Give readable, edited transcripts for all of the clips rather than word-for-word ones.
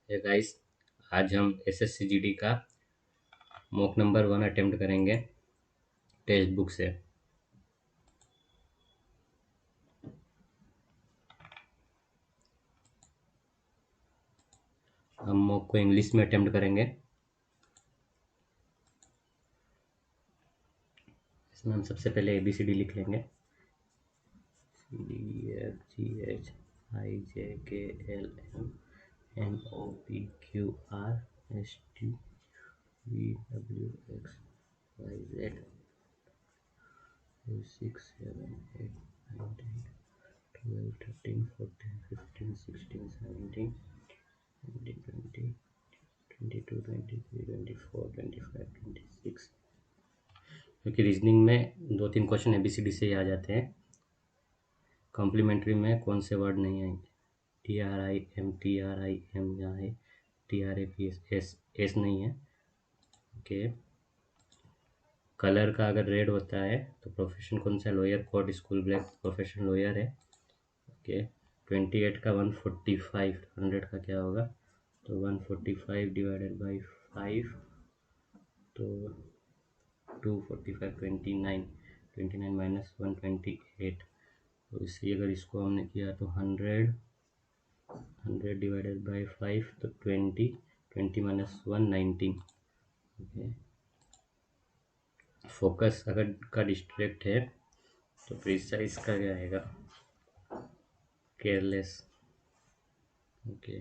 ये गाइस, आज हम एसएससी का मॉक नंबर 1 अटेम्प्ट करेंगे टेक्स्ट बुक से। हम मॉक को इंग्लिश में अटेम्प्ट करेंगे। इसमें हम सबसे पहले ABCD लिख लेंगे। CDFGHIJKLMNOPQRSTUVWXYZ 6, 7, 8, 9, 10, 12, 13, 14, 15, 16, 17, 18, 19, 20, 22, 23, 24, 25, 26। क्योंकि रीजनिंग में 2-3 क्वेश्चन ABCD से ही आ जाते हैं। कॉम्प्लीमेंट्री में कौन से वर्ड नहीं आएंगे? TRIM यहाँ है, TRAPS, एस नहीं है। ओके, कलर का अगर रेड होता है तो प्रोफेशन कौन सा? Lawyer, coat, school, black. Profession lawyer है। ओके, 28 का 145, 100 का क्या होगा? तो 145 डिवाइडेड बाई 5, तो 245, 29 माइनस 128। तो इसलिए अगर इसको हमने किया तो 100 डिवाइडेड बाई 5, तो 20 माइनस 1, 19। ओके, फोकस अगर का डिस्ट्रैक्ट है तो प्रिसाइज का क्या आएगा? Careless. Okay,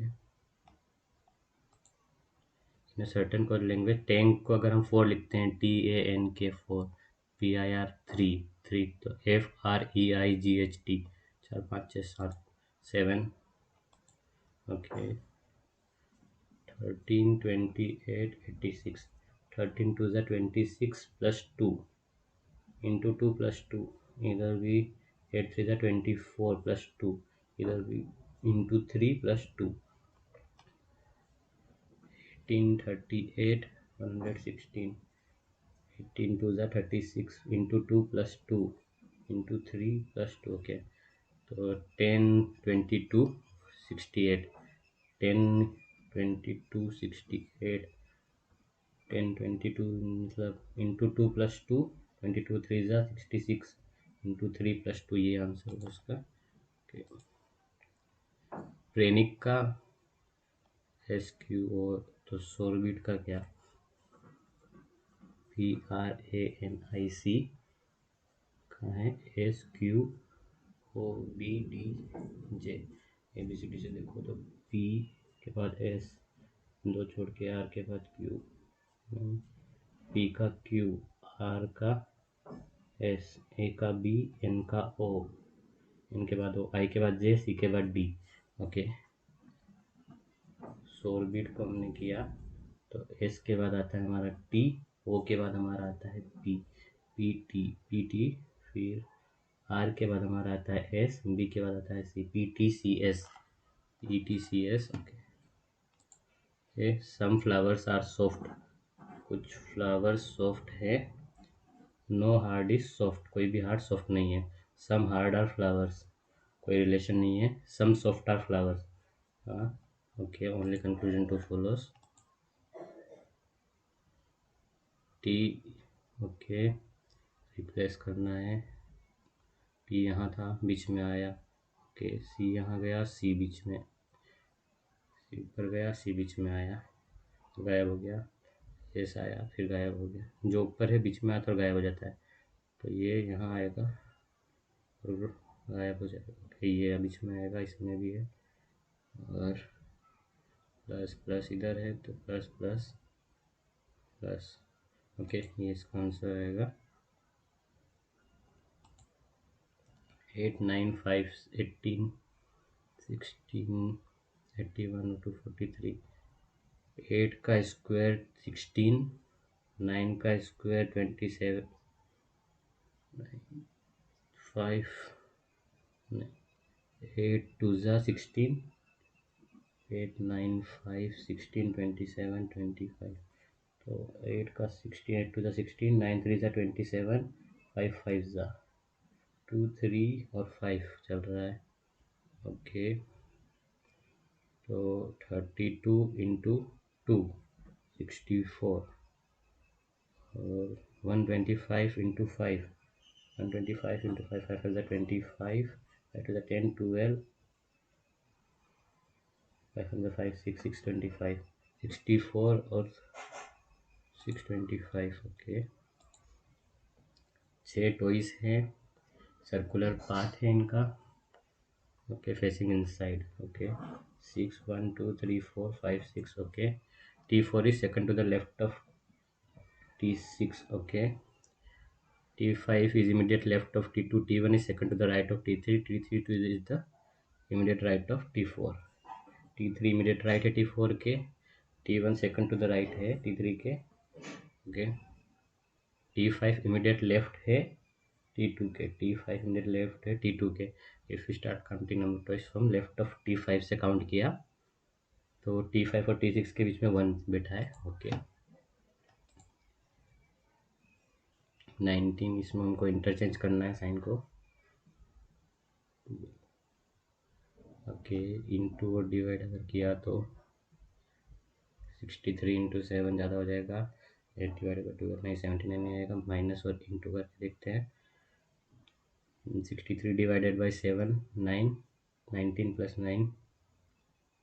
in certain code language tank को अगर हम 4 लिखते हैं, TANK 4, PIR 3, तो FREIGHT 4, 5, 6, 7, 7। ओके, 13, 28, 86, 13 2 ज़ा 26 प्लस 2 इंटू 2 प्लस 2, इधर भी 8 3 ज़ा 24 प्लस 2, इधर भी इंटू 3 प्लस 2, 18, 38, 116, 18 2 ज़ा 36 into 2 plus 2 into 3 plus 2। Okay, तो 10 22 68, 10 22 68, 10 22 मतलब इंटू 2 प्लस 2, 22 3 ज़ा 66 इंटू 3 प्लस 2, ये आंसर होगा उसका। प्रेनिक का SQO, तो सोरबिट का क्या? PRANIC का है SQOBDJ। ABCD से देखो तो P के बाद S, 2 छोड़ के R के बाद Q, P का Q, R का S, A का B, N का O, N के बाद O, I के बाद J, C के बाद D। ओके, सोरबिट को हमने किया तो S के बाद आता है हमारा T, O के बाद हमारा आता है P, PT, फिर R के बाद हमारा आता है S, B के बाद आता है C, PTCS। Okay, some flowers are soft, कुछ फ्लावर्स सॉफ्ट है। नो हार्ड इज सॉफ्ट, कोई भी हार्ड सॉफ्ट नहीं है। सम हार्ड आर फ्लावर्स, कोई रिलेशन नहीं है। Some soft are flowers. हाँ, okay, only conclusion two follows. T, okay, replace करना है। पी यहाँ था, बीच में आया। ओके, सी यहाँ गया, सी बीच में, सी ऊपर गया, सी बीच में आया, गायब हो गया। एस आया, फिर गायब हो गया। जो ऊपर है बीच में आता और गायब हो जाता है, तो ये यहाँ आएगा और गायब हो जाएगा। ओके, ये बीच में आएगा, इसमें भी है। और प्लस प्लस इधर है तो प्लस प्लस प्लस। ओके, ये इसका आंसर आएगा 8, 9, 5, 18, 16, 81 टू 43। 8 का स्क्वायर 16, 9 का स्क्वायर 27, 5, 8 2 ज़ा 16, 8 9 5 16 27 25। तो 8 का 16, 8 2 ज़ा 16, 9 3 ज़ा 27, 5 5 ज़ा 2 3 और 5 चल रहा है। ओके, तो 32 × 2 64 और 125 × 5 125 × 5 5 is 25 5 is 10 12 5 is 5 6 625 64 और 625 ओके। 6 टॉयज हैं, सर्कुलर पाथ है इनका okay, facing inside okay. 6 1 2 3 4 5 6 okay. T4 is second to the left of T6 okay. T5 is immediate left of T2. T1 is second to the right of T3. T3 is the immediate right of T4. T3 immediate right है T4 के। T1 second to the right है T3 के okay. T5 immediate left है T2 के। T5 immediate left है T2 के। If we start counting number twice from left of T5 से count किया तो T5 और T6 के बीच में 1 बैठा है ओके। 19 इसमें हमको इंटरचेंज करना है साइन को ओके। इंटू और डिवाइड अगर किया तो 63 × 7 ज़्यादा हो जाएगा। 8 डिवाइड बाई 12 नहीं 79 नहीं आएगा। माइनस और इंटू करके देखते हैं। 63 डिवाइडेड बाई 7 9 19 + 9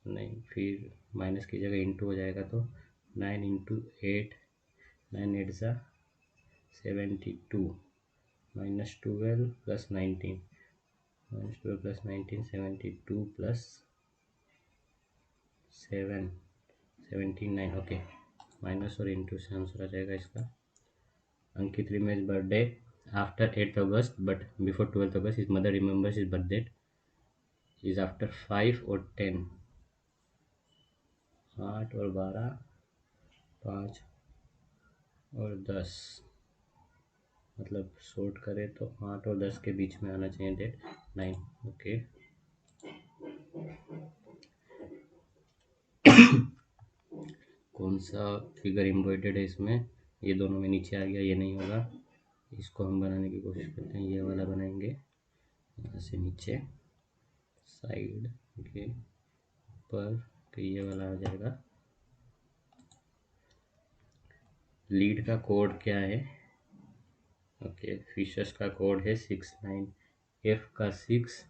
9 फिर माइनस की जगह इंटू हो जाएगा तो 9 × 8 9 8 ज़ा 72 -12 + 19 -12 + 19 72 + 7 79 ओके। माइनस और इंटू से आंसर आ जाएगा इसका। Ankit remembers birthday after 8th August but before 12th August. His mother remembers his birthday is after 5 और 10 8 और 12 5 और 10 मतलब शॉर्ट करें तो 8 और 10 के बीच में आना चाहिए डेट 9 ओके। कौन सा फिगर एम्ब्रॉयडर्ड है इसमें? ये दोनों में नीचे आ गया, ये नहीं होगा। इसको हम बनाने की कोशिश करते हैं। ये वाला बनाएंगे यहाँ से नीचे साइड ओके पर तो ये वाला आ जाएगा। लीड का कोड क्या है? ओके फिशर्स का कोड है 69 एफ का 6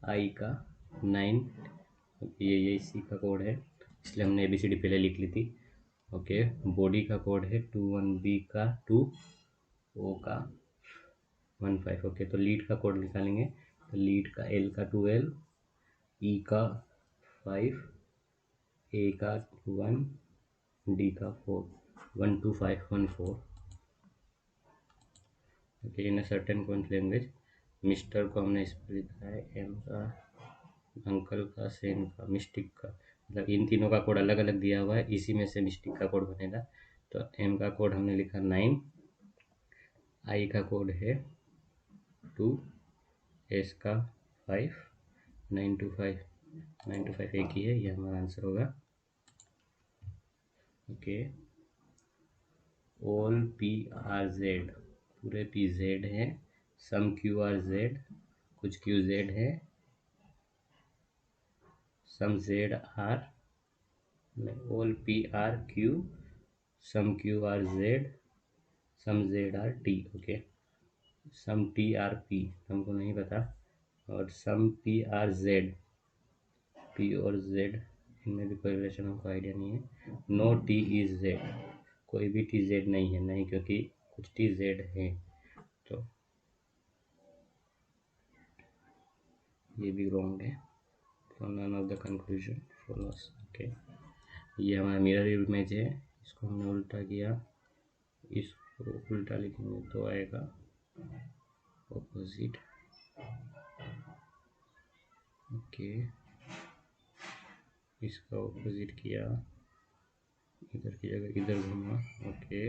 आई का 9 ये इसी का कोड है इसलिए हमने ABCD पहले लिख ली थी ओके। बॉडी का कोड है 21 बी का 2 ओ का 15 ओके। तो लीड का कोड निकालेंगे तो लीड का L का 12 ई का 5 ए का 1 डी का 4 1 2 5 1 4 okay. In certain can't language mister को हमने इस पर लिखा है एम का, अंकल का, सेन का, मिस्टिक का, मतलब इन तीनों का कोड अलग अलग दिया हुआ है, इसी में से मिस्टिक का कोड बनेगा। तो एम का कोड हमने लिखा 9, आई का कोड है 2, एस का 5 9 to 5 एक ही है, ये हमारा आंसर होगा okay. All P are Z पूरे पी जेड है, सम क्यू आर जेड कुछ क्यू जेड है, some Z are all P are Q some Q are Z some Z are T okay. Some T are P हमको नहीं पता और some P are Z P और Z इनमें भी कोई रिलेशन हमको आइडिया नहीं है। नो टी इज जेड कोई भी टी जेड नहीं है नहीं क्योंकि कुछ टी जेड है तो ये भी रॉन्ग है। तो none of the conclusion follows okay. ये हमारा मिरर इमेज है, इसको हमने उल्टा किया, इसको उल्टा लिखेंगे तो आएगा ऑपोजिट ओके। इसका ऑपोजिट किया, इधर की जगह इधर घूमा ओके।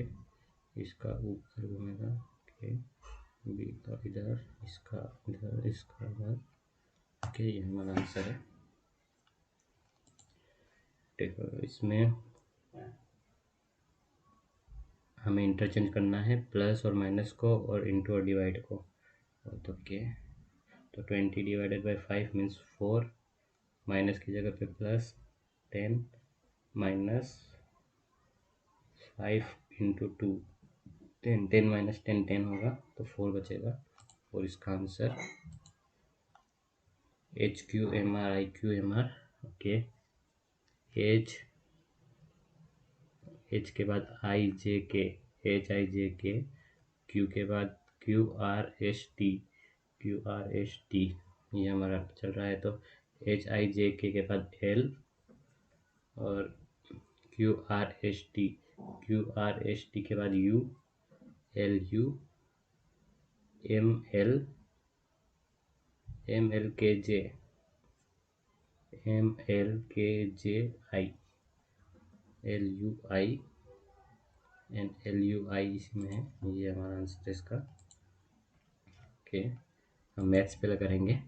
इसका ऊपर घूमेगा ओके, बी का इधर, इसका इधर, इसका इधर ओके। ये हमारा आंसर है। देखो इसमें हमें इंटरचेंज करना है प्लस और माइनस को और इंटू और डिवाइड को तो ओके। तो 20 डिवाइडेड बाई 5 मीन्स 4 माइनस की जगह पे प्लस 10 माइनस 5 इंटू 2, 10, 10 माइनस 10 10 होगा तो 4 बचेगा। और इसका आंसर HQMR ओके। H के बाद IJK, HIJK, Q के बाद QRST ये हमारा चल रहा है। तो HIJK के बाद L और QRST के बाद U, LU, MLKJ, LUI and LUI इसमें है। ये हमारा आंसर इसका। ओके, हम मैथ्स पे करेंगे।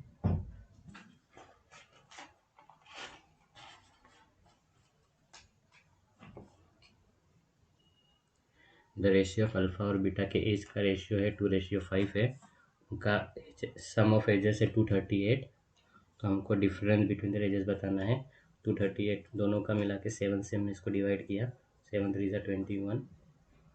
द रेशियो ऑफ अल्फ़ा और बीटा के एज का रेशियो है 2:5 है। उनका सम ऑफ एजेस है 238। तो हमको डिफरेंस बिटवीन द एजेस बताना है। 238 दोनों का मिला के 7 से हमने इसको डिवाइड किया। 7 3 ज़ा 21,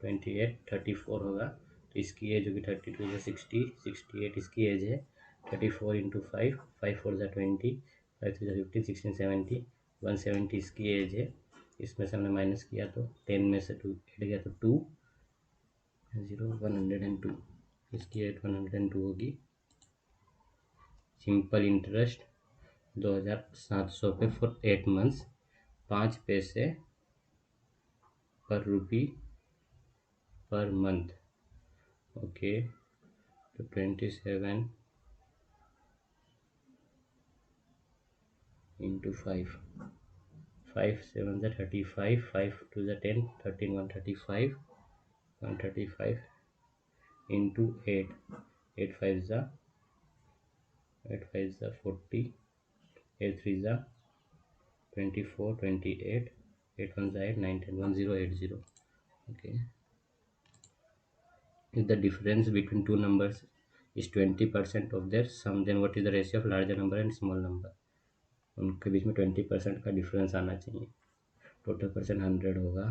28 34 होगा। तो इसकी एज होगी 32 ज़ा 60, 68 इसकी एज है। 34 इंटू 5, 5 4 ज़ा 20, 5 3 ज़ा 15, 16 70, 170 इसकी एज है। इसमें से हमने माइनस किया तो 10 में से 2 हट गया तो 2 0 102 इसकी एज 102 होगी। सिंपल इंटरेस्ट 2700 पे फॉर 8 मंथ्स, 5 पैसे पर रुपी पर मंथ। ओके, तो 27 इंटू 5, 5 7 ज़ा 35, 5 2 ज़ा 10, 13 135, 135 इंटू 8, 8 5 ज़ा 40, 8 3 ज़ा 24, 28, 8 1 ज़ा 8, 9 10 1080। Okay, if the difference between two numbers is 20% of their sum, then what is the ratio of larger number and small number? उनके बीच में 20% का डिफरेंस आना चाहिए। टोटल परसेंट 100 होगा।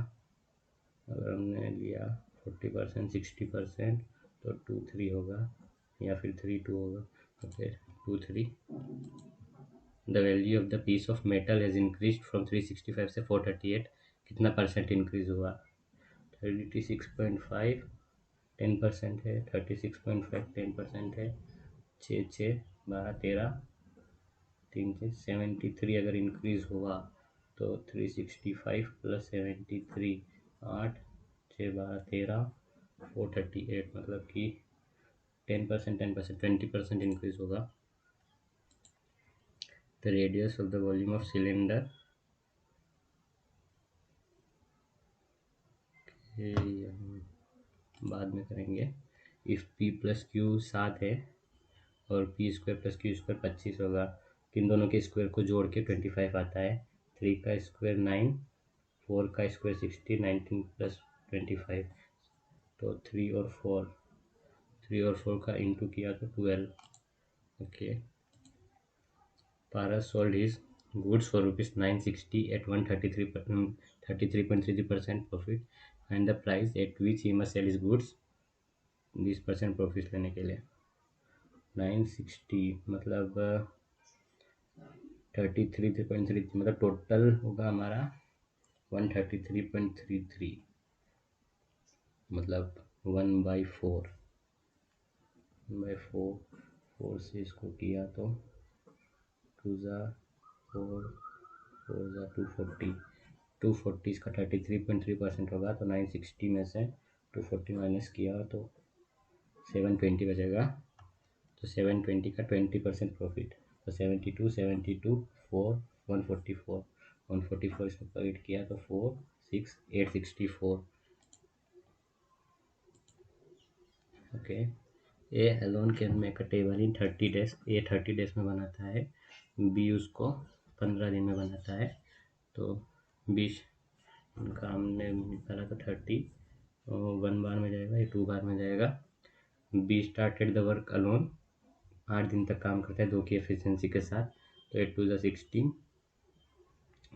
अगर हमने लिया 40%, 60% तो 2 3 होगा या फिर 3 2 होगा। तो फिर 2 3। The value of the piece of metal has increase from 365 से 438। कितना परसेंट इंक्रीज हुआ? 36.5 10% है। 36.5 10% है। 6 6 12 13 3 से 73 अगर इंक्रीज हुआ तो 365 प्लस 73 8 6 12 13 438 मतलब कि 10% 10% 20% इंक्रीज होगा। The radius of the volume of cylinder बाद में करेंगे। इफ़ P प्लस Q 7 है और P square plus Q square 25 होगा, इन दोनों के स्क्वायर को जोड़ के 25 आता है। 3 का स्क्वायर 9, 4 का स्क्वायर 60, 19 प्लस 25 तो 3 और 4 का इंटू किया तो 12। Okay, Paras sold his goods for ₹960 at 33.33% profit and the price at which he must sell his goods 20% profit लेने के लिए। 960 मतलब 33.33 मतलब टोटल होगा हमारा 133.33 मतलब 1/4 4 से इसको किया तो 2 ज़ा 4 4 ज़ा 240 इसका 33.3% होगा। तो 960 में से 240 माइनस किया तो 720 बचेगा। तो 720 का 20% प्रॉफिट तो 72 4 144 इसमें प्लग किया तो 4 6 864। Okay, A alone can make a table in 30 days. A 30 days में बनाता है, बी उसको 15 दिन में बनाता है। तो 20 उनका हमने निकाला तो 30 1 बार में जाएगा, ये 2 बार में जाएगा। Be started the work alone 8 दिन तक काम करता है 2 की एफिशिएंसी के साथ। तो 8 2 ज़ा 16,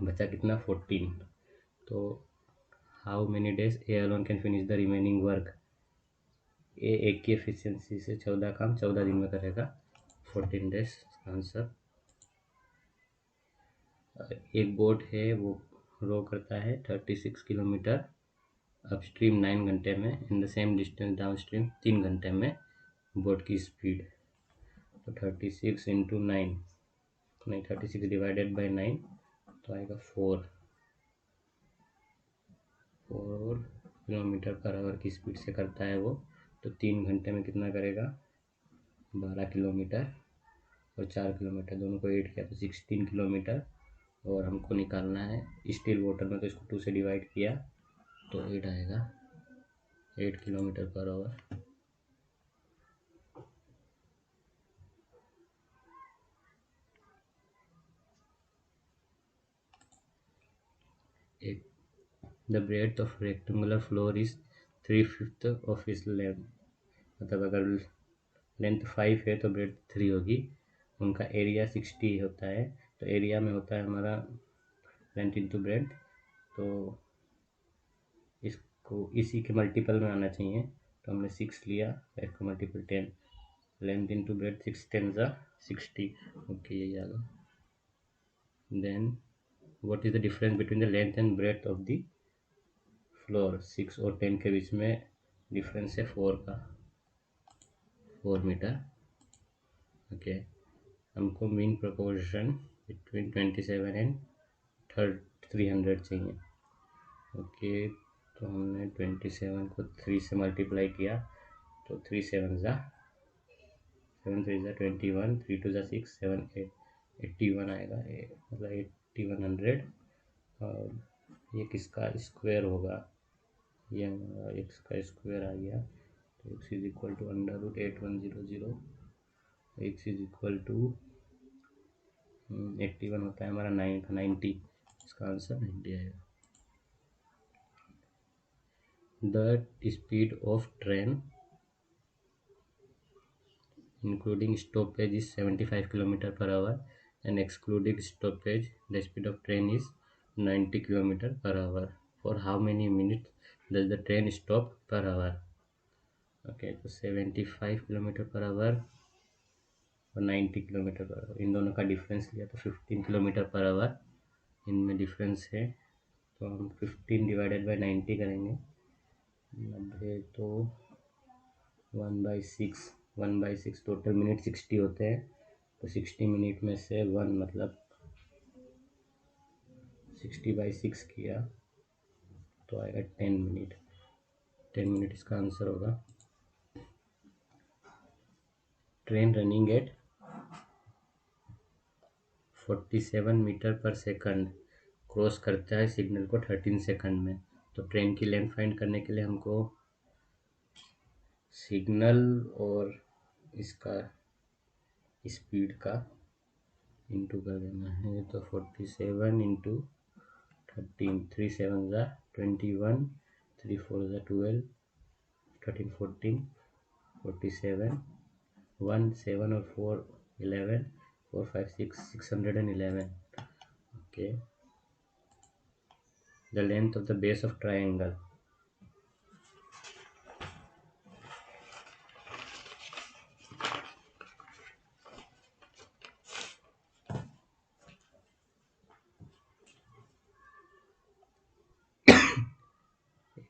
बचा कितना 14। तो how many days A alone can finish the remaining work. A एक की एफिशिएंसी से 14 काम 14 दिन में करेगा, 14 डेज आंसर। एक बोट है वो रो करता है 36 किलोमीटर अपस्ट्रीम 9 घंटे में, in the same distance downstream 3 घंटे में। बोट की स्पीड तो 36 इंटू 9, नहीं 36 डिवाइडेड बाई 9 तो आएगा 4 किलोमीटर पर आवर की स्पीड से करता है वो। तो 3 घंटे में कितना करेगा, 12 किलोमीटर और 4 किलोमीटर दोनों को ऐड किया तो 16 किलोमीटर। और हमको निकालना है स्टिल वाटर में, तो इसको 2 से डिवाइड किया तो 8 आएगा, 8 किलोमीटर पर आवर। एक the breadth of rectangular floor is 3/5 of its length. मतलब अगर लेंथ 5 है तो ब्रेड्थ 3 होगी। उनका एरिया 60 होता है, तो एरिया में होता है हमारा लेंथ इंटू ब्रेड्थ, तो इसको इसी के मल्टीपल में आना चाहिए। तो हमने 6 लिया, इसका मल्टीपल 10, लेंथ इंटू ब्रेड्थ 6 10 ज़ा 60। ओके यही आ गया। Then what is the difference between the length and breadth of the floor. 6 और 10 के बीच में डिफरेंस है 4 का, 4 मीटर। ओके हमको मीन प्रोपोर्शन बिटवीन 27 एंड 300 चाहिए। ओके तो हमने 27 को 3 से मल्टीप्लाई किया तो 3 7 ज़ा 7 3 ज़ा 21, 3 2 ज़ा 6 7 8 81 आएगा, मतलब 8100। और ये किसका स्क्वायर होगा, ये हमारा एक्स का स्क्वायर आ गया। तो x is equal to √8100, x is equal to 81 होता है हमारा 9 का 90, इसका आंसर 90 आएगा। The speed of train including stoppage is 75 kilometer per hour and excluding stoppage the speed of train is 90 kilometer per hour. For how many minutes does the train stop per hour? Okay तो 75 kilometre per our और 90 kilometre per our, इन दोनों का difference लिया तो 15 kilometre per our इनमें difference है। तो हम 15 डिवाइडेड बाई 90 करेंगे, 90 तो 1/6 टोटल मिनट 60 होते हैं, तो 60 मिनट में से 1 मतलब 60/6 किया तो आएगा 10 मिनट, 10 मिनट इसका आंसर होगा। ट्रेन रनिंग एट 47 मीटर पर सेकंड क्रॉस करता है सिग्नल को 13 सेकंड में। तो ट्रेन की लेंथ फाइंड करने के लिए हमको सिग्नल और इसका स्पीड का इंटू कर देना है। तो 47 इंटू 13, 3 7 ज़ा 21, 3 4 ज़ा 12, 13 14 47, 1 7 और 4 11, 4 5 6 611। okay the length of the base of triangle।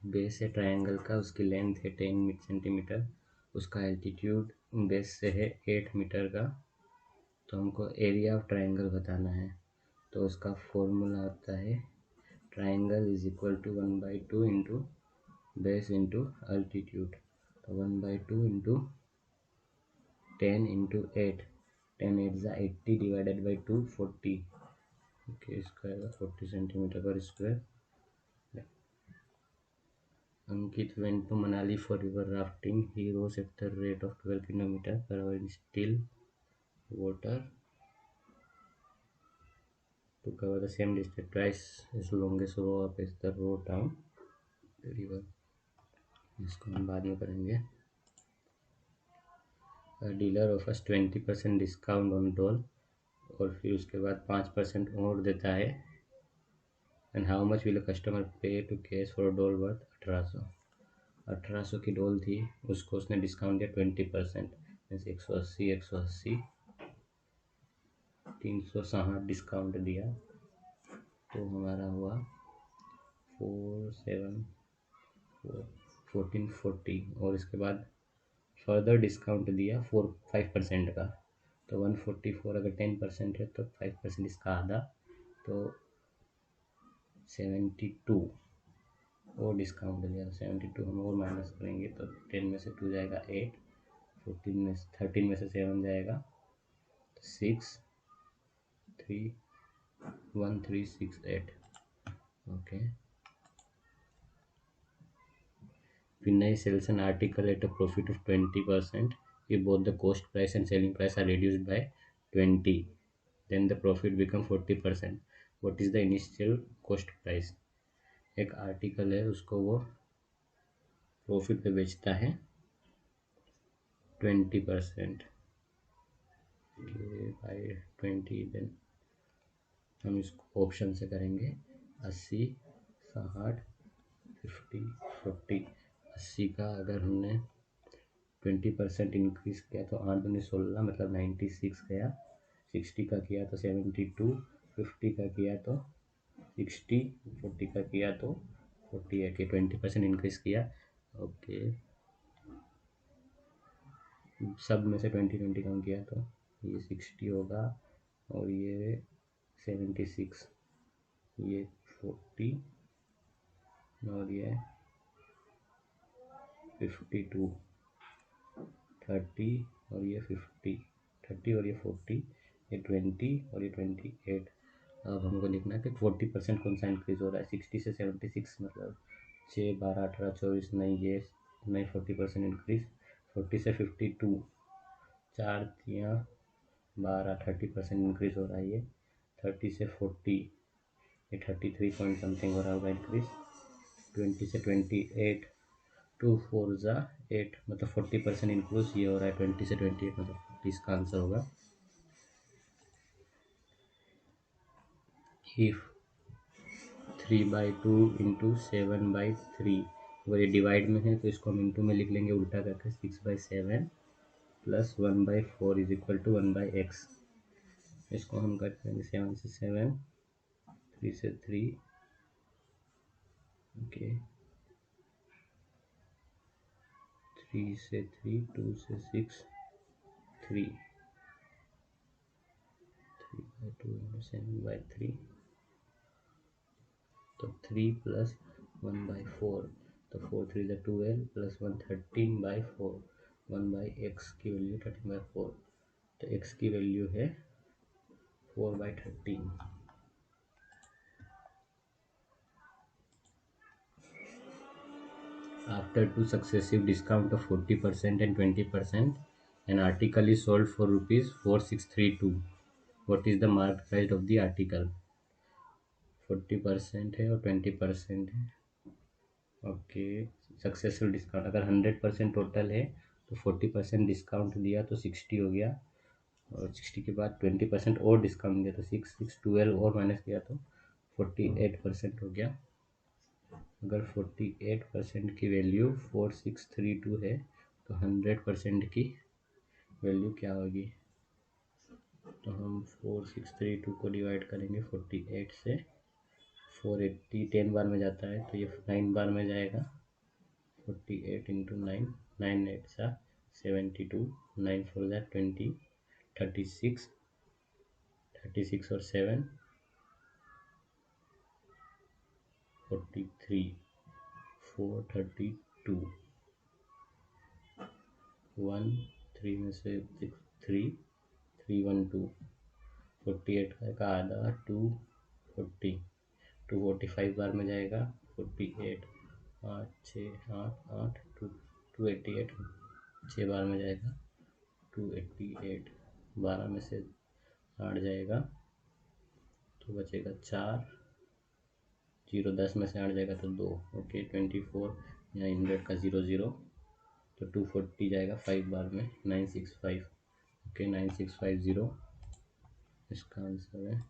Base है ट्रायंगल का, उसकी लेंथ है 10 सेंटीमीटर, उसका एल्टीट्यूड बेस से है 8 मीटर का। तो हमको एरिया ऑफ ट्रायंगल बताना है, तो उसका फॉर्मूला आता है triangle is equal to 1/2 into base into altitude. तो 1/2 इंटू 10 इंटू 8, 10 8 ज़ा 80 डिवाइडेड बाई 2 40। ओके इसका 40 सेंटीमीटर पर square. Ankit went to Manali for river rafting. He rose at the rate of 12 kilometers per hour in still water to cover the same distance twice as long as row up as the row down the river। इसको हम बाद में करेंगे। Dealer offers 20% discount on doll, और फिर उसके बाद 5% और देता है and how much will customer pay to cash for doll worth 1800 की डॉल थी, उसको उसने डिस्काउंट दिया 20%, मीन्स 180 360 डिस्काउंट दिया, तो हमारा हुआ 1440। और इसके बाद फर्दर डिस्काउंट दिया 5% का, तो 144 अगर 10% है तो 5% इसका आधा, तो 72 और डिस्काउंट दिया, 72 हम और माइनस करेंगे तो 10 में से 2 जाएगा 8, 13 में से 7 जाएगा 6, 3, 1368। Okay, Vinay sells an article at a profit of 20% if both the cost price and selling price are reduced by 20, then the profit become 40%. What is the initial cost price? एक article है, उसको वो profit पे बेचता है 20% by 20, then हम इसको option से करेंगे 80, 60, 50, 40। 80 का अगर हमने 20% इंक्रीज किया तो 8 दूनी 16, मतलब 96 गया। 60 का किया तो 72, 50 का किया तो 60, 40 का किया तो 48, ये 20% इंक्रीज किया। ओके, सब में से 20 कम किया तो ये 60 होगा, और ये 76, ये 40, और ये 52, 30, और ये 50, 30 और ये 40, ये 20 और ये 28। अब हमको लिखना है कि 40% कौन सा इंक्रीज हो रहा है। 60 से 76 मतलब 6, 12, 18, 24, नहीं ये नहीं 40% इंक्रीज। 40 से 52, 4, 3, 12, 30% इंक्रीज हो रहा है ये। 30 से 40, ये 33 पॉइंट समथिंग हो रहा होगा इंक्रीज। 20 से 28, 2, 4 ज़ा 8, मतलब 40% इंक्रीज ये हो रहा है। 20 से 28 मतलब 40 इसका आंसर होगा। इफ 3/2 इंटू 7/3, अगर ये डिवाइड में है तो इसको हम इंटू में लिख लेंगे उल्टा करके। 6/7 plus 1/4 is equal to 1/x। इसको हम कर देंगे 7 से 7, 3 से 3, ओके, 3 से 3, 2 से 6, 3, 3/2 इंटू 7/3, तो 3 प्लस 1/4, तो 4, 3 12 प्लस 1 13/4, 1/x की वैल्यू 13/4, तो x की वैल्यू है 4/13। After two successive discount of 40% and 20%, an article is sold for rupees 4632. What is the market price of the article? 40% है और 20% है। ओके, सक्सेसफुल डिस्काउंट अगर 100% टोटल है तो 40% डिस्काउंट दिया तो 60 हो गया, और 60 के बाद 20% और डिस्काउंट दिया तो 6, 6, 12 और माइनस किया तो 48% हो गया। अगर 48% की वैल्यू 4632 है तो 100% की वैल्यू क्या होगी? तो हम 4632 को डिवाइड करेंगे 48 से। 480 10 बार में जाता है तो ये 9 बार में जाएगा। 48 इंटू 9, 9 8 सा 72, 9 4 ज़ा 20, 36, 36 और 7 43, 432, 1 3 में से 6, 3, 312, 48 का आधा 240, 245 बार में जाएगा। 48, 8, 6, 8, 8, 288, 6 बार में जाएगा। 288, 12 में से 8 जाएगा तो बचेगा 4, 0 10 में से 8 जाएगा तो 2। ओके, 24 या 100 का 0 0, तो 240 जाएगा 5 बार में, 965। ओके, 9650 इसका आंसर है।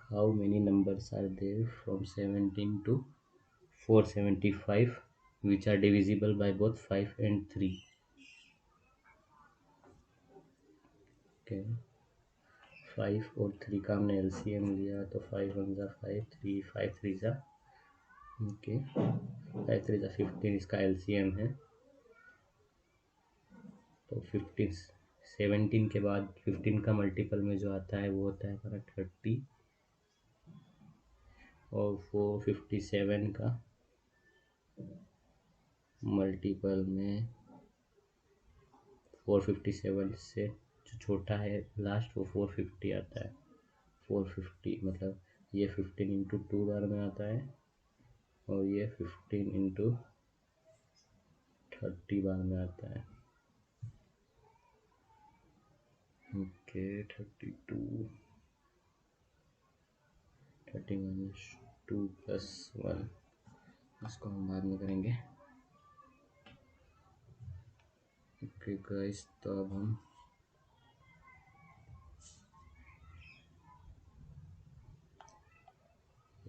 How many numbers are there from 17 to 475 which are divisible by both 5 and 3? Okay, 5 और 3 का हमने एलसीएम लिया तो 5 वन ज़ा 5, 3 5 3 ज़ा ओके 5 3 ज़ा 15 इसका एलसीएम है तो 15 17 के बाद 15 का मल्टीपल में जो आता है वो होता है हमारा 30 और 457 का मल्टीपल में 457 से जो छोटा है लास्ट वो 450 आता है 450 मतलब ये 15 इंटू 2 बार में आता है और ये 15 इंटू 30 बार में आता है ओके 32 30 माइनस 2 प्लस 1 इसको हम बाद में करेंगे ओके गाइस तो अब हम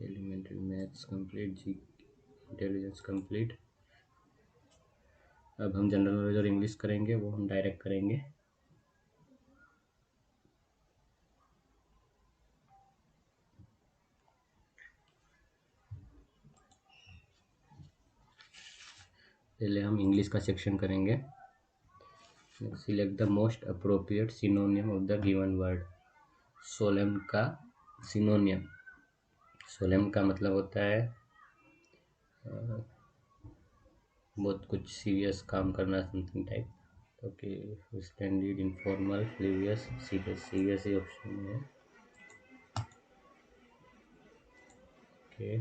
एलिमेंट्री मैथ्स कंप्लीट जी इंटेलिजेंस कंप्लीट अब हम जनरल नॉलेज और इंग्लिश करेंगे वो हम डायरेक्ट करेंगे पहले हम इंग्लिश का सेक्शन करेंगे select the most appropriate सिनोनियम of the given word solemn का सिनोनियम सोलेम का मतलब होता है बहुत कुछ सीरियस काम करना something type okay standard informal फ्लेवियस सीरियस सीरियस ही ऑप्शन है okay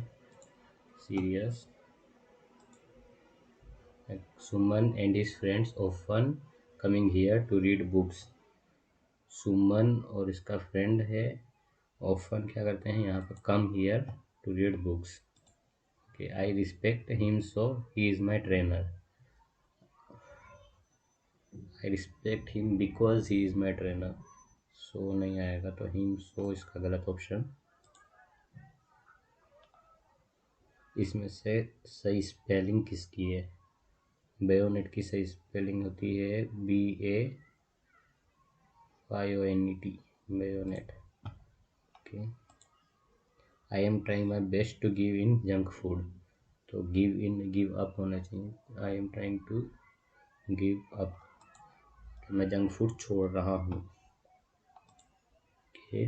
serious Suman and his friends often coming here to read books Suman और इसका फ्रेंड है ऑफन क्या करते हैं यहाँ पर come here to read books okay I respect him so he is my trainer I respect him because he is my trainer so नहीं आएगा तो हिम सो इसका गलत ऑप्शन इसमें से सही स्पेलिंग किसकी है बेयोनेट की सही स्पेलिंग होती है BAYONET bayonet okay I am trying my best to give in junk food तो गिव अप होना चाहिए I am trying to give up मैं जंक फूड छोड़ रहा हूँ okay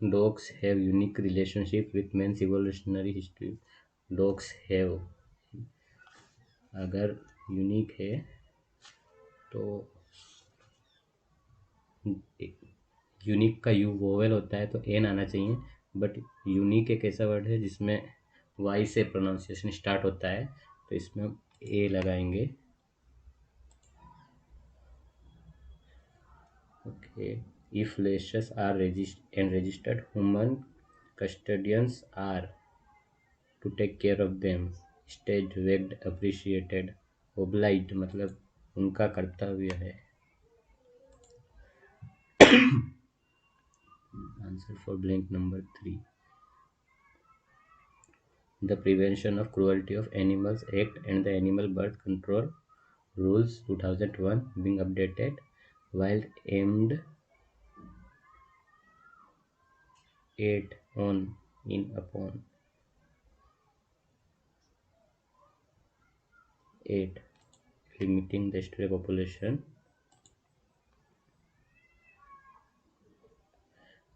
dogs have unique relationship with mens evolutionary history dogs have अगर unique है तो यूनिक का यू वोवेल होता है तो एन आना चाहिए बट यूनिक एक ऐसा वर्ड है जिसमें वाई से प्रोनाउंसिएशन स्टार्ट होता है तो इसमें हम ए लगाएंगे okay if lessees are registered human custodians are to take care of them stage waged appreciated obliged मतलब उनका कर्तव्य है answer for blank number 3 The Prevention of Cruelty of Animals Act and the Animal Birth Control Rules 2001 being updated while aimed at on in upon 8 limiting the stray population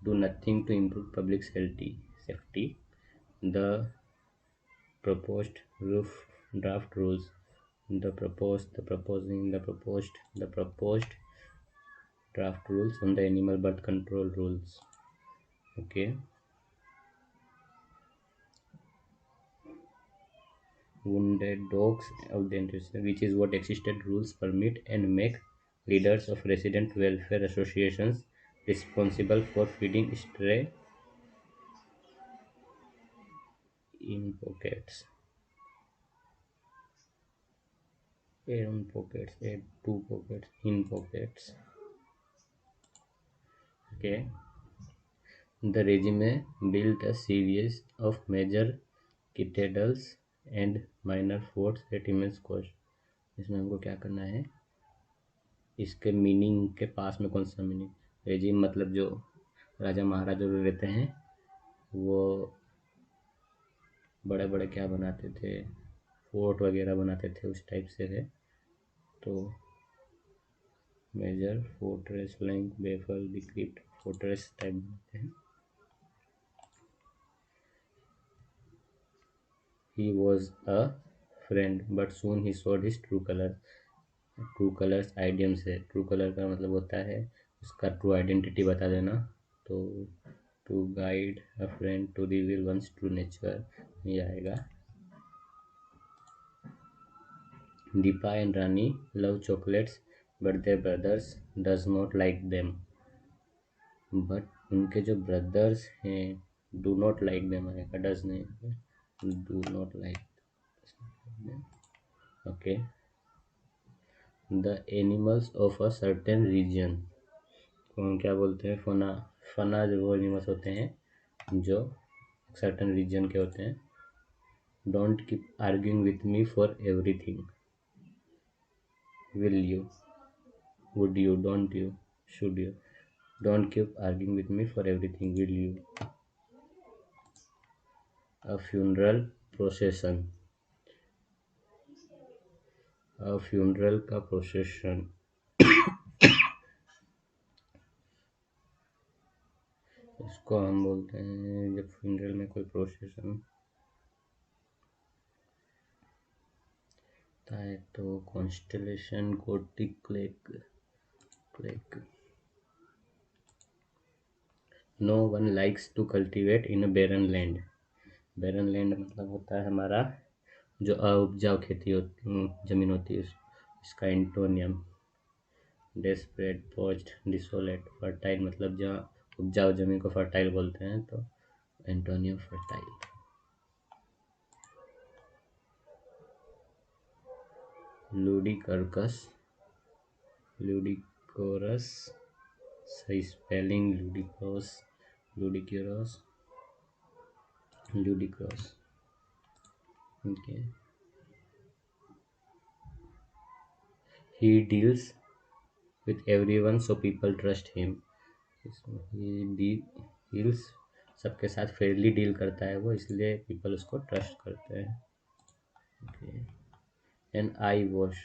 do nothing to improve public safety the proposed roof draft rules the proposed draft rules on the animal birth control rules okay wounded dogs of the interest which is what existed rules permit and make leaders of resident welfare associations responsible for feeding stray in pockets in pockets two pockets in pockets okay The regime built a series of major cathedrals and minor forts at immense cost. इसमें हमको क्या करना है, इसके meaning के पास में कौन सा मीनिंग, रेजिम मतलब जो राजा महाराजा जो रहते हैं वो बड़े बड़े क्या बनाते थे, फोर्ट वगैरह बनाते थे, उस टाइप से है। तो मेजर फोर्ट्रेस लैंक बेफल डिक्रिप्ट फोर्ट्रेस टाइप बनाते हैं। He was a friend but soon he showed his true color। True colours idiom से, ट्रू कलर का मतलब होता है उसका ट्रू आइडेंटिटी बता देना। तो to guide a friend to reveal one's true nature ये आएगा। Deepa and Rani love chocolates but their brothers does not like them. But उनके जो ब्रदर्स हैं डू नॉट लाइक देम आएगा, डज नहीं, do not like. Okay. The animals of a certain region को हम क्या बोलते हैं, फना। फना जो वो एनिमल्स होते हैं जो सर्टेन रीजन के होते हैं। Don't keep arguing with me for everything. Will you, would you, don't you, should you. Don't keep arguing with me for everything, will you. A funeral procession, a funeral का procession, इसको हम बोलते हैं जब funeral में कोई procession होता है तो कॉन्स्टेलेशन कोटिक क्लेक क्लेक। No one likes to cultivate in a barren land. Barren land मतलब होता है हमारा जो उपजाऊ खेती होती जमीन होती है, इसका antonym desperate post desolate. Fertile मतलब जहाँ उपजाऊ जमीन को फर्टाइल बोलते हैं, तो एंटोनियम फर्टाइल। लूडिकर्कस, लूडिकोरस, सही spelling ludicrous, ludicrous, ludicrous. Okay. He deals with everyone so people trust him. He deals सबके साथ फेयरली डील करता है वो, इसलिए पीपल उसको ट्रस्ट करते हैं। Okay. An eye wash,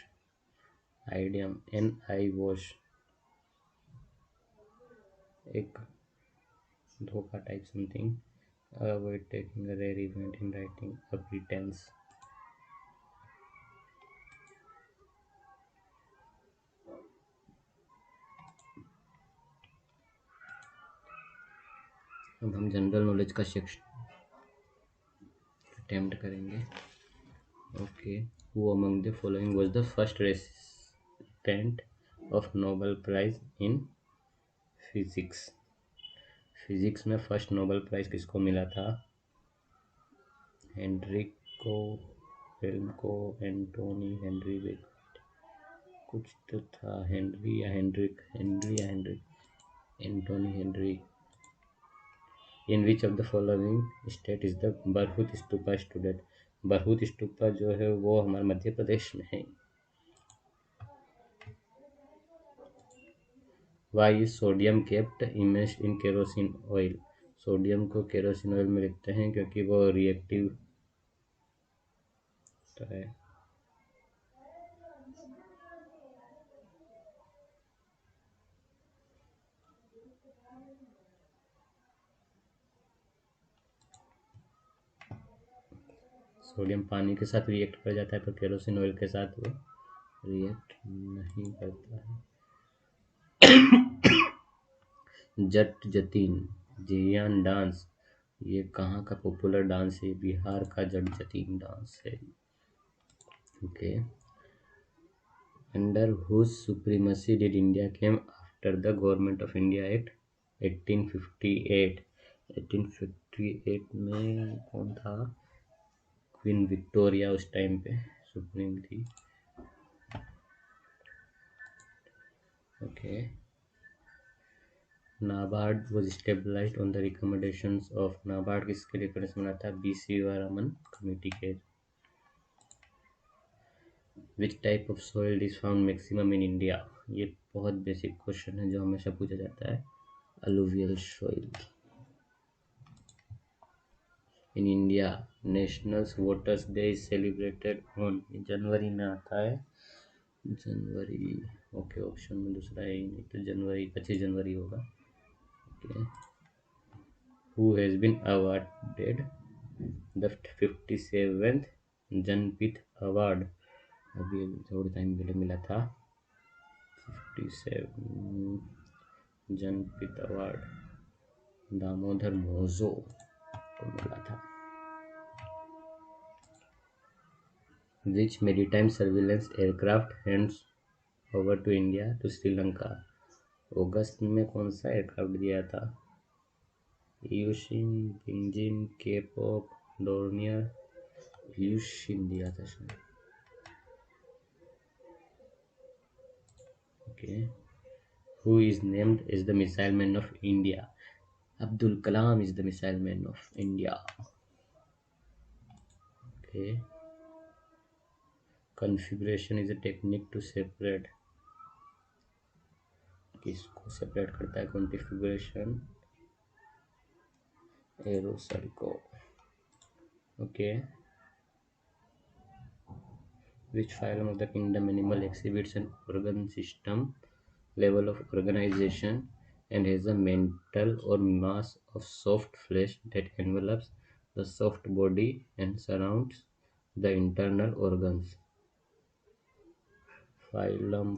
idiom an eye wash एक धोखा type something. Avoid taking a rare event in writing a pretence. अब हम जनरल नॉलेज का सेक्शन अटेम्प्ट करेंगे। Okay. Who among the following was the first recipient of Nobel prize in physics. Physics में first Nobel prize किसको मिला था? हेनरिको film को, Antony, Henry बेकवेट, कुछ तो था, हेनरी या हेनरिक, हेनरी या Henrik, Antoine Henry. In which of the following state is the Bharhut stupa student. Bharhut stupa जो है वो हमारे मध्य प्रदेश में है। Why is sodium kept immersed in kerosene oil. Sodium को केरोसिन ऑयल में लिखते हैं क्योंकि वो रिएक्टिव है। सोडियम पानी के साथ रिएक्ट कर जाता है पर केरोसिन ऑयल के साथ वो रिएक्ट नहीं करता है। जट जतीन, जियान डांस, ये कहाँ का पॉपुलर डांस है? बिहार का जट जतीन डांस है। Okay. Under whose supremacy did India came after the government of India act 1858। 1858 में कौन था? क्वीन विक्टोरिया उस टाइम पे सुप्रीम थी। Okay. NABARD was established on the recommendations of NABARD किसके रिकमेंडेशन बना था? BC वारामन कमेटी के। Which type of soil is found maximum in India? ये बहुत बेसिक क्वेश्चन है जो हमेशा पूछा जाता है। Alluvial soil। In India, National Voters Day is celebrated on जनवरी में आता है। जनवरी, ओके, ऑप्शन में दूसरा है ही नहीं तो जनवरी 25 जनवरी होगा। Okay. Who has been awarded the 57th Jnanpith award? अभी थोड़े टाइम पहले मिला था 57 जनपीठ अवार्ड, दामोदर मोजो को मिला था। Which maritime surveillance aircraft hands over to India to Sri Lanka? अगस्त में कौन सा एयरक्राफ्ट दिया था? ल्यूशिन, पिंजिन, केपॉप, डोर्नियर। ल्यूशिन दिया था शायद। Okay. Who is named as the missile man of India? Abdul Kalam is the missile man of India. Okay. Configuration is a technique to separate. किसको separate करता है कॉन्फ़िगरेशन? एरोसल को। Okay. Which phylum of the kingdom animal exhibits an organ system level of organization and has a mantle or mass of soft flesh that envelops the soft body and surrounds the internal organs? Phylum,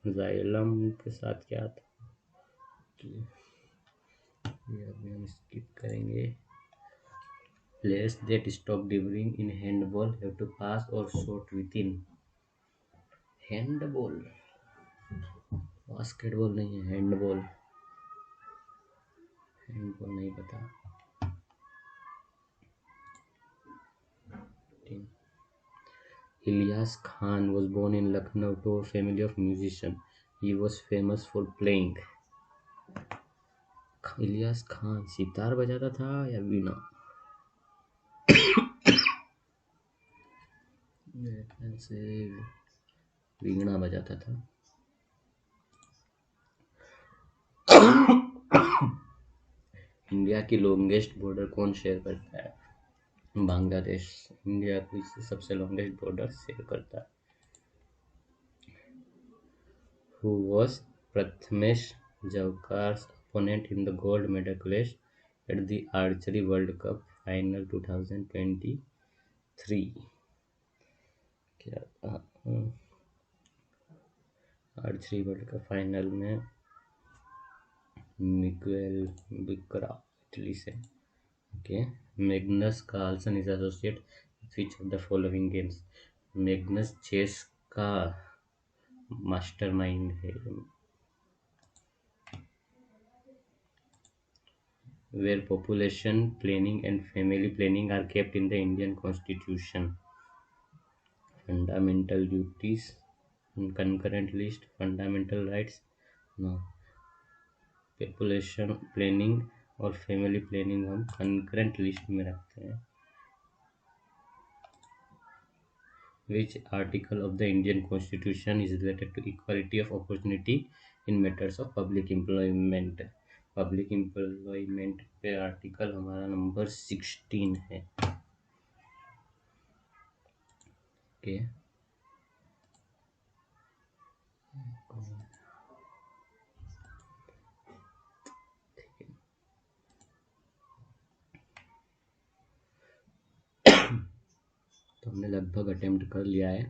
xylem के साथ क्या था? ये अभी हम skip करेंगे। Players that stop dribbling in handball have to pass or shoot within. Handball, basketball नहीं है, हैंडबॉल। हैंडबॉल नहीं पता। Ilyas Khan was born in Lucknow to a family of musicians. He was famous for playing. Ilyas Khan sitar बजाता था या वीणा? से वीणा बजाता था। इंडिया की लॉन्गेस्ट बॉर्डर कौन शेयर करता है? बांग्लादेश इंडिया की सबसे लॉन्गेस्ट बॉर्डर शेयर करता है। Who was Prathamesh जवकार's opponent in the gold medal clash at the Archery World Cup Final 2023? क्या आर्चरी वर्ल्ड कप फाइनल में मिगुएल बिकरा, इटली से। Okay. Magnus Carlsen is associate which of the following games? Magnus chess का mastermind है। Where population planning and family planning are kept in the Indian Constitution? Fundamental duties, concurrent list, fundamental rights? No. Population planning और family planning हम concurrent list में रखते हैं। Which article of the Indian constitution is related to equality of opportunity in matters of public employment? Public employment पे article हमारा number 16 है। Okay. तो हमने लगभग अटेम्प्ट कर लिया है,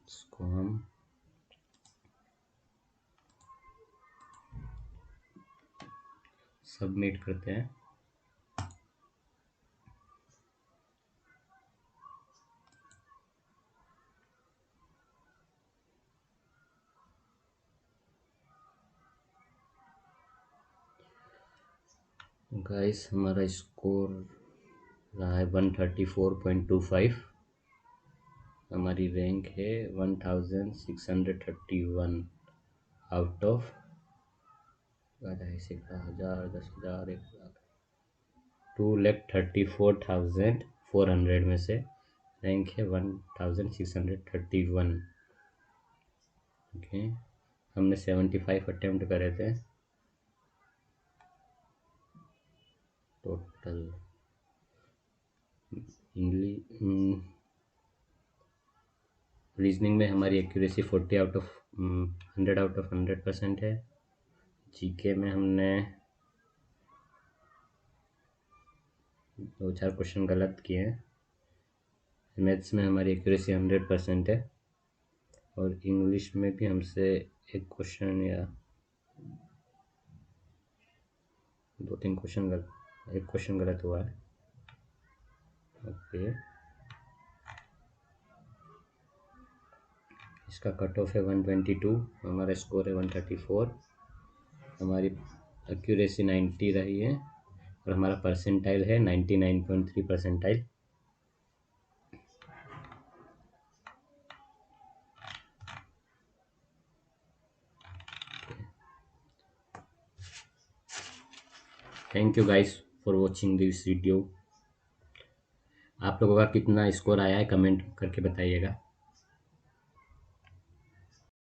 इसको हम सबमिट करते हैं। गाइस हमारा स्कोर रहा है 134.25। हमारी रैंक है 1631 आउट ऑफ ढाई से 10,000, 10,000, 1,00,000, 2,34,400 में से रैंक है 1,631। ओके, हमने 75 अटेम्प्ट करे थे टोटल। इंग्लिश रीजनिंग में हमारी accuracy 40 out of 100 out of 100% है। जीके में हमने 2-4 क्वेश्चन गलत किए हैं। मैथ्स में हमारी एक्यूरेसी 100% है, और इंग्लिश में भी हमसे एक क्वेश्चन या 2-3 क्वेश्चन गलत, एक क्वेश्चन गलत हुआ है। ओके, इसका कट ऑफ है 122, हमारा स्कोर है 134। हमारी एक्यूरेसी 90 रही है, और हमारा परसेंटाइल है 99.3 percentile. Thank you guys for watching this video. आप लोगों का कितना स्कोर आया है कमेंट करके बताइएगा।